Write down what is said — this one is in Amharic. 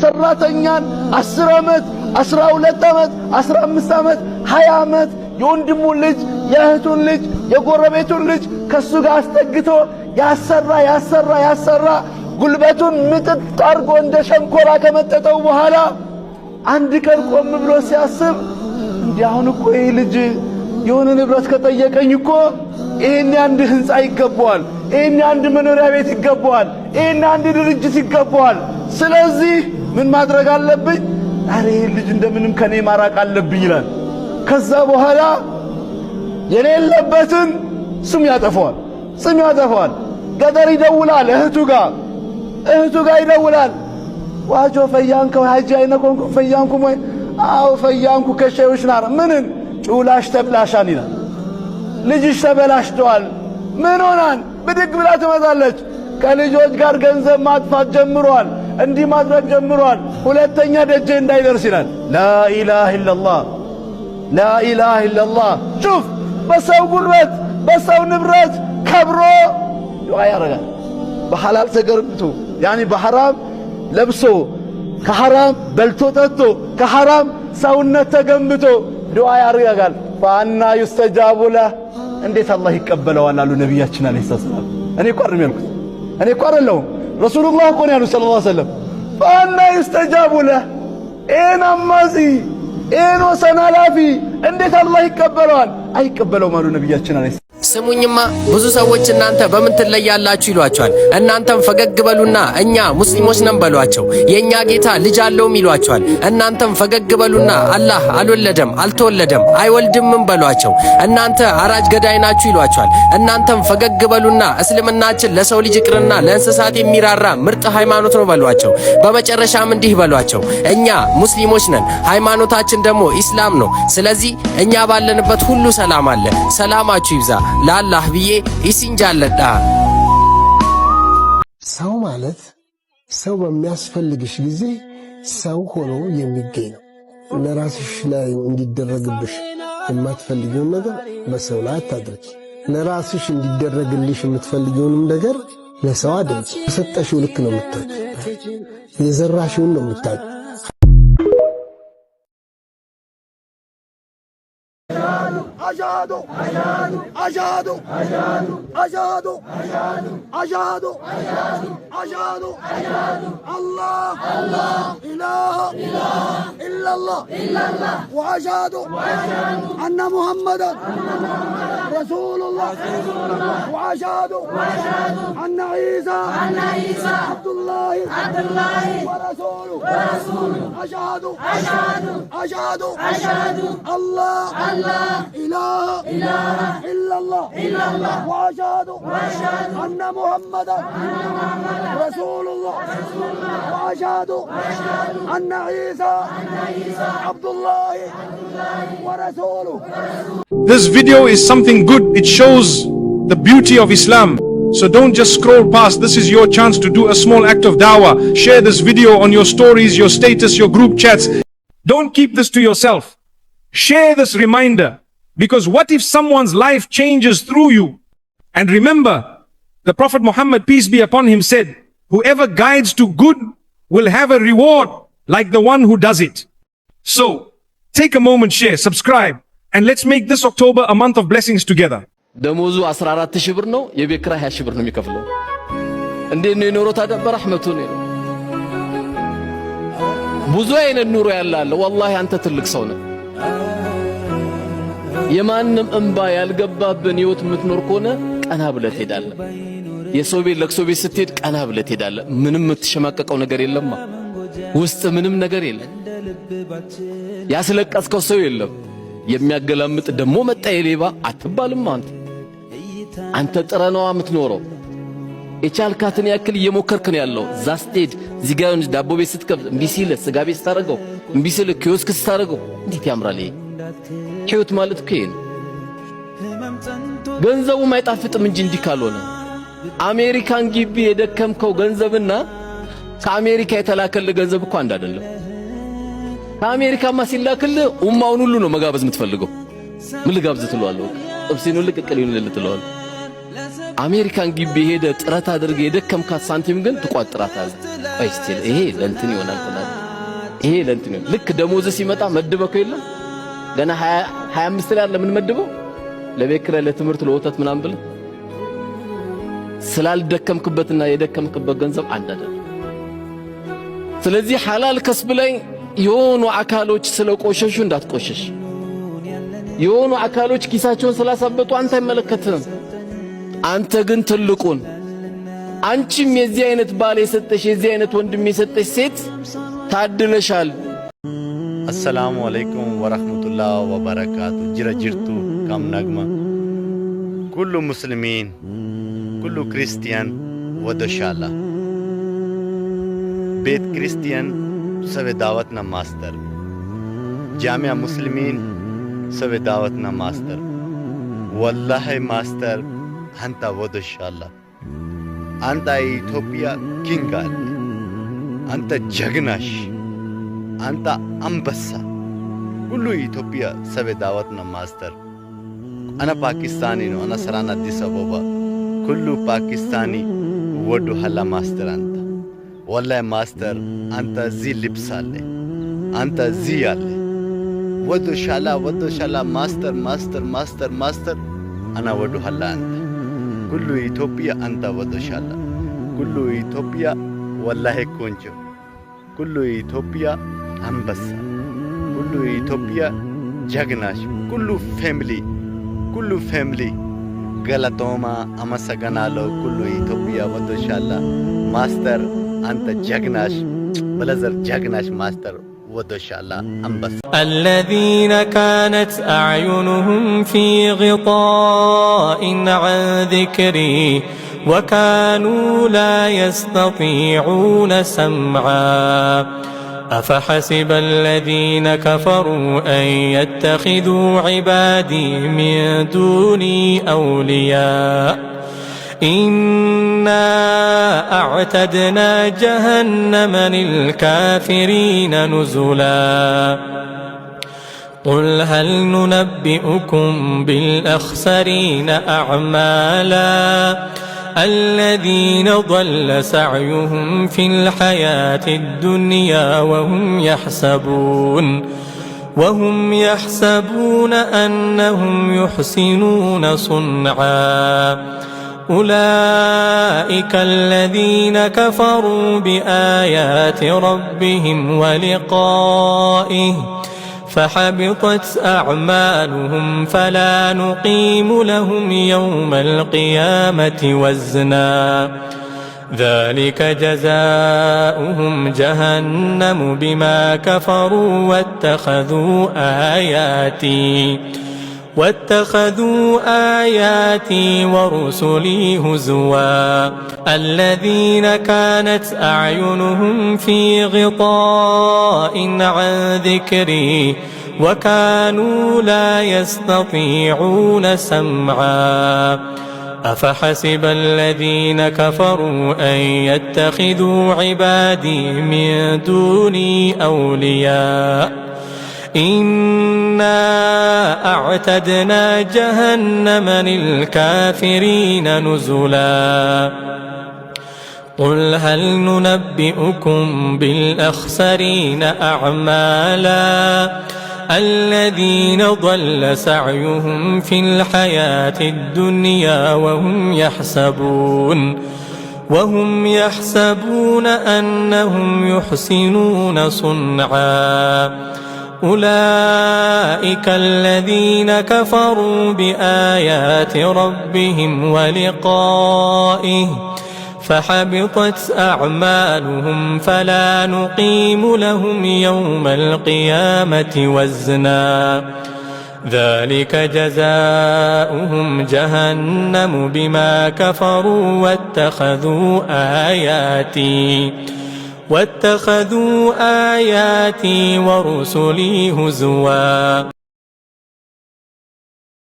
ሰራተኛን 10 ዓመት 12 ዓመት 15 ዓመት 20 ዓመት የወንድሙን ልጅ የእህቱን ልጅ የጎረቤቱን ልጅ ከሱ ጋር አስጠግቶ ያሰራ ጉልበቱን ምጥጥ አርጎ እንደ ሸንኮራ ከመጠጠው በኋላ አንድ ቀን ቆም ብሎ ሲያስብ እንዲህ አሁን እኮ ይሄ ልጅ የሆነ ንብረት ከጠየቀኝ እኮ ይሄን አንድ ህንጻ ይገባዋል፣ ይሄን አንድ መኖሪያ ቤት ይገባዋል፣ ይሄን አንድ ድርጅት ይገባዋል። ስለዚህ ምን ማድረግ አለብኝ? አረ ይሄ ልጅ እንደምንም ከኔ ማራቅ አለብኝ ይላል። ከዛ በኋላ የሌለበትን ስም ያጠፋዋል። ገጠር ይደውላል እህቱ ጋር ይደውላል። ዋጆ ፈያንከ ሀጂ አይነኮንኩ ፈያንኩ ወይ አው ፈያንኩ ከሸውሽ ናር ምንን ጩላሽ ተብላሻን ይላል። ልጅሽ ተበላሽቷል። ምን ሆናን? ብድግ ብላ ትመጣለች። ከልጆች ጋር ገንዘብ ማጥፋት ጀምሯል፣ እንዲህ ማድረግ ጀምሯል። ሁለተኛ ደጄ እንዳይደርስ ይላል። ላኢላሃ ኢላላህ ሹፍ በሰው ጉልበት በሰው ንብረት ከብሮ ዱዓ ያረጋል። በሐላል ተገርብቶ ያኒ በሐራም ለብሶ ከሐራም በልቶ ጠጥቶ ከሐራም ሰውነት ተገንብቶ ዱዓ ያረጋል። ፈአና ይስተጃቡ ለህ እንዴት አላህ ይቀበለዋል አሉ ነብያችን አለይሂ ሰላም። እኔ እኮ አይደለም እኔ እኮ አይደለም ረሱላህ እኮ ነው ያሉት ሰለላሁ ዐለይሂ ወሰለም። ፈአና ይስተጃቡ ለህ አማዚ ሰናላፊ እንዴት አላህ ይቀበለዋል? አይቀበለውም አሉ ነብያችን አለይሂ። ስሙኝማ ብዙ ሰዎች እናንተ በምን ትለያላችሁ ይሏቸዋል። እናንተም ፈገግ በሉና እኛ ሙስሊሞች ነን በሏቸው። የኛ ጌታ ልጅ አለውም ይሏቸዋል። እናንተም ፈገግ በሉና አላህ አልወለደም አልተወለደም አይወልድምም በሏቸው። እናንተ አራጅ ገዳይ ናችሁ ይሏቸዋል። እናንተም ፈገግ በሉና እስልምናችን ለሰው ልጅ ይቅርና ለእንስሳት የሚራራ ምርጥ ሃይማኖት ነው በሏቸው። በመጨረሻም እንዲህ በሏቸው፣ እኛ ሙስሊሞች ነን፣ ሃይማኖታችን ደግሞ ኢስላም ነው። ስለዚህ እኛ ባለንበት ሁሉ ሰላም አለ። ሰላማችሁ ይብዛ ለአላህ ብዬ ይስንጃለዳ። ሰው ማለት ሰው በሚያስፈልግሽ ጊዜ ሰው ሆኖ የሚገኝ ነው። ለራስሽ ላይ እንዲደረግብሽ የማትፈልጊውን ነገር በሰው ላይ አታድርጊ። ለራስሽ እንዲደረግልሽ የምትፈልጊውንም ነገር ለሰው አድርጊ። የሰጠሽው ልክ ነው የምታጭ፣ የዘራሽውን ነው የምታጭ። أشهد الله إله إلا الله وأشهد أن محمدا رسول الله وأشهد أن عيسى عبد الله ورسوله أشهد الله إله إلا الله وأشهد أن محمدا رسول الله وأشهد أن عيسى عبد الله ورسوله. This video is something good. It shows the beauty of Islam. So don't just scroll past. This is your chance to do a small act of dawah. Share this video on your stories, your status, your group chats. Don't keep this to yourself. Share this reminder, because what if someone's life changes through you? And remember, the Prophet Muhammad, peace be upon him, said, whoever guides to good will have a reward like the one who does it. So, take a moment, share, subscribe, and let's make this October a month of blessings together. ደሞዙ 14000 ብር ነው፣ የቤት ኪራይ 20000 ብር ነው የሚከፍለው። እንዴት ነው የኖረው ታዲያ? በረህመቱ ነው። ብዙ አይነት ኑሮ ያላለ ወላሂ አንተ ትልቅ ሰው ነህ። የማንም እንባ ያልገባብን ህይወት የምትኖር ከሆነ ቀና ብለህ ትሄዳለህ። የሰው ቤት ለቅሶ ቤት ስትሄድ ቀና ብለህ ትሄዳለህ። ምንም የምትሸማቀቀው ነገር የለማ፣ ውስጥ ምንም ነገር የለም። ያስለቀስከው ሰው የለም። የሚያገላምጥ ደሞ መጣ የሌባ አትባልም። አንተ ጥረነዋ የምትኖረው የቻልካትን ያክል እየሞከርክ ነው ያለው። ዛስቴድ ዚጋውን ዳቦ ቤት ስትከፍት እምቢ ሲል፣ ስጋ ቤት ስታረገው እምቢ ሲል፣ ኪዮስክ ስታረገው እንዴት ያምራል! ህይወት ማለት እኮ ይሄ ነው። ገንዘቡም አይጣፍጥም እንጂ እንዲህ ካልሆነ አሜሪካን ግቢ የደከምከው ገንዘብና ከአሜሪካ የተላከልህ ገንዘብ እኮ አንድ አይደለም። ከአሜሪካማ ሲላክልህ ኡማውን ሁሉ ነው መጋበዝ የምትፈልገው። ምን ልጋብዝ ትለዋለህ? ጥብሲኑን ልቅቅል ይሁን ትለዋለህ። አሜሪካን ግቢ ሄደ ጥረት አድርገ የደከምካት ሳንቲም ግን ትቋጥራታለህ። እስቲ ይሄ ለእንትን ይሆናል ብለህ ይሄ ለእንትን ልክ ደሞዝ ሲመጣ መድበከው የለም ገና 25 ላይ አለ ምን መድበው ለቤት ኪራይ ለትምህርት ለወተት ምናምን ብለህ ስላልደከምክበትና የደከምክበት ገንዘብ አንድ አይደለም። ስለዚህ ሐላል ከስብ ላይ የሆኑ አካሎች ስለቆሸሹ እንዳትቆሸሽ። የሆኑ አካሎች ኪሳቸውን ስላሳበጡ አንተ አይመለከትህም። አንተ ግን ትልቁን አንቺም የዚህ አይነት ባል የሰጠሽ የዚህ አይነት ወንድም የሰጠሽ ሴት ታድለሻል። السلام عليكم ورحمة الله وبركاته. جرجرتو كم نغمة كل مسلمين كل كريستيان ودشالة بيت كريستيان سوي دعوتنا ماستر جامع مسلمين سوي دعوتنا ماستر والله ماستر أنت ودشالة أنت إثيوبيا كينغال أنت جغناش أنت أمبسا كل إثيوبيا سوي دعوتنا ماستر. أنا باكستاني نو أنا سرانا أديس أبابا كل باكستاني ودو هلا ماستر أنت والله ماستر أنت زي لبسالي أنت زي علي ودو شالا ماستر ماستر ماستر ماستر أنا ودو هلا أنت كل إثيوبيا أنت ودو شالا كل إثيوبيا والله كونجو كل إثيوبيا أمبسا كل إثيوبيا جغناش كل فاميلي غلطوما أما سغنالو كل إثيوبيا ودوشالا ماستر أنت جغناش بلزر جغناش ماستر ودوشالا أمبسا. الذين كانت أعينهم في غطاء عن ذكري وكانوا لا يستطيعون سمعا أفحسب الذين كفروا أن يتخذوا عبادي من دوني أولياء إنا أعتدنا جهنم للكافرين نزلا قل هل ننبئكم بالأخسرين أعمالا الذين ضل سعيهم في الحياة الدنيا وهم يحسبون أنهم يحسنون صنعا أولئك الذين كفروا بآيات ربهم ولقائه فحبطت أعمالهم فلا نقيم لهم يوم القيامة وزنا ذلك جزاؤهم جهنم بما كفروا واتخذوا آياتي ورسلي هزوا الذين كانت أعينهم في غطاء عن ذكري وكانوا لا يستطيعون سمعا أفحسب الذين كفروا أن يتخذوا عبادي من دوني أولياء إنا أعتدنا جهنم للكافرين نزلا قل هل ننبئكم بالأخسرين أعمالا الذين ضل سعيهم في الحياة الدنيا وهم يحسبون أنهم يحسنون صنعا أولئك الذين كفروا بآيات ربهم ولقائه فحبطت أعمالهم فلا نقيم لهم يوم القيامة وزنا ذلك جزاؤهم جهنم بما كفروا واتخذوا آياتي ورسلي هزوا